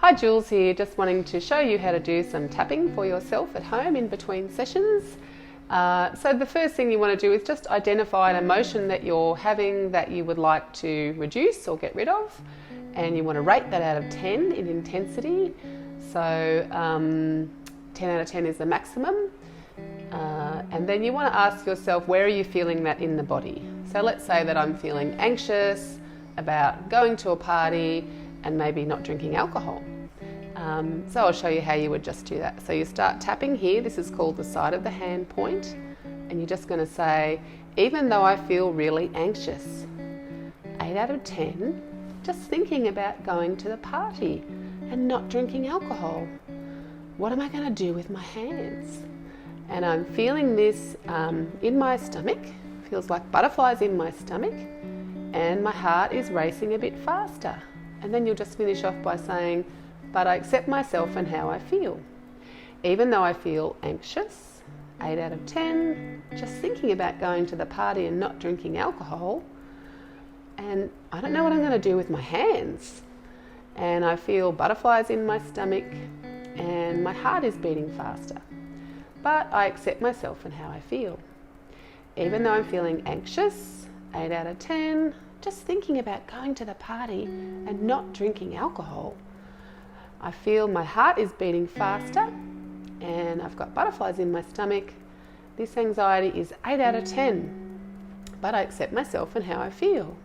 Hi, Jules here, just wanting to show you how to do some tapping for yourself at home in between sessions. So the first thing you want to do is just identify an emotion that you're having that you would like to reduce or get rid of, and you want to rate that out of 10 in intensity. So 10 out of 10 is the maximum. And then you want to ask yourself, where are you feeling that in the body? So let's say that I'm feeling anxious about going to a party and maybe not drinking alcohol. So I'll show you how you would just do that. So you start tapping here. This is called the side of the hand point. And you're just going to say, even though I feel really anxious, 8 out of 10, just thinking about going to the party and not drinking alcohol. What am I going to do with my hands? And I'm feeling this in my stomach. Feels like butterflies in my stomach. And my heart is racing a bit faster. And then you'll just finish off by saying, but I accept myself and how I feel. Even though I feel anxious, 8 out of 10, just thinking about going to the party and not drinking alcohol. And I don't know what I'm going to do with my hands. And I feel butterflies in my stomach and my heart is beating faster. But I accept myself and how I feel. Even though I'm feeling anxious, 8 out of 10, just thinking about going to the party and not drinking alcohol. I feel my heart is beating faster and I've got butterflies in my stomach. This anxiety is 8 out of 10, but I accept myself and how I feel.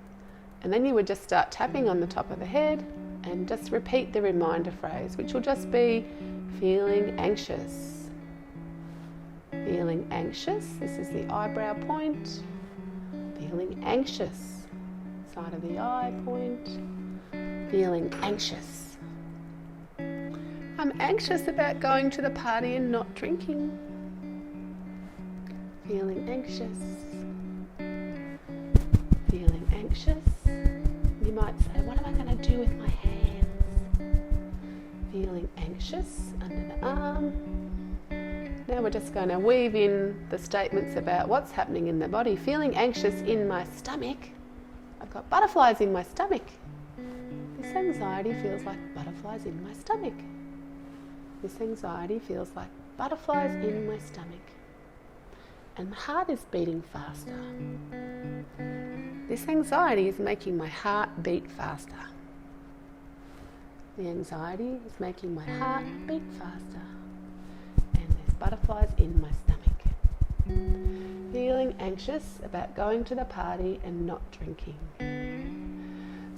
And then you would just start tapping on the top of the head and just repeat the reminder phrase, which will just be feeling anxious. Feeling anxious, this is the eyebrow point. Feeling anxious, side of the eye point. Feeling anxious. I'm anxious about going to the party and not drinking. Feeling anxious. Feeling anxious. You might say, what am I going to do with my hands? Feeling anxious under the arm. Now we're just going to weave in the statements about what's happening in the body. Feeling anxious in my stomach. I've got butterflies in my stomach. This anxiety feels like butterflies in my stomach. This anxiety feels like butterflies in my stomach. And my heart is beating faster. This anxiety is making my heart beat faster. The anxiety is making my heart beat faster. Butterflies in my stomach. Feeling anxious about going to the party and not drinking.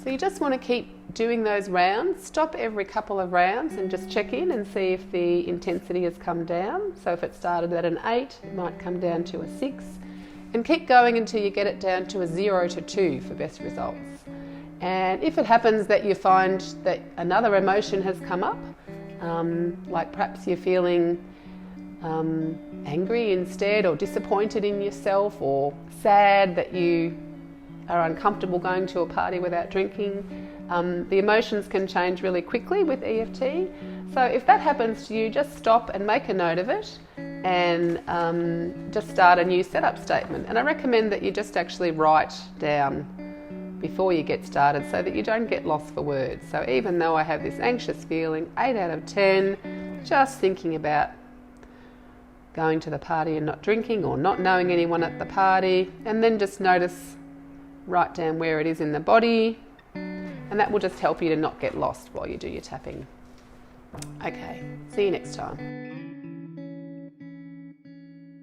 So you just want to keep doing those rounds. Stop every couple of rounds and just check in and see if the intensity has come down. So if it started at an 8, it might come down to a 6. And keep going until you get it down to a 0 to 2 for best results. And if it happens that you find that another emotion has come up, like perhaps you're feeling angry instead, or disappointed in yourself, or sad that you are uncomfortable going to a party without drinking. The emotions can change really quickly with EFT. So if that happens to you, just stop and make a note of it and just start a new setup statement. And I recommend that you just actually write down before you get started so that you don't get lost for words. So even though I have this anxious feeling, 8 out of 10, just thinking about going to the party and not drinking, or not knowing anyone at the party, and then just write down where it is in the body, and that will just help you to not get lost while you do your tapping. Okay, see you next time.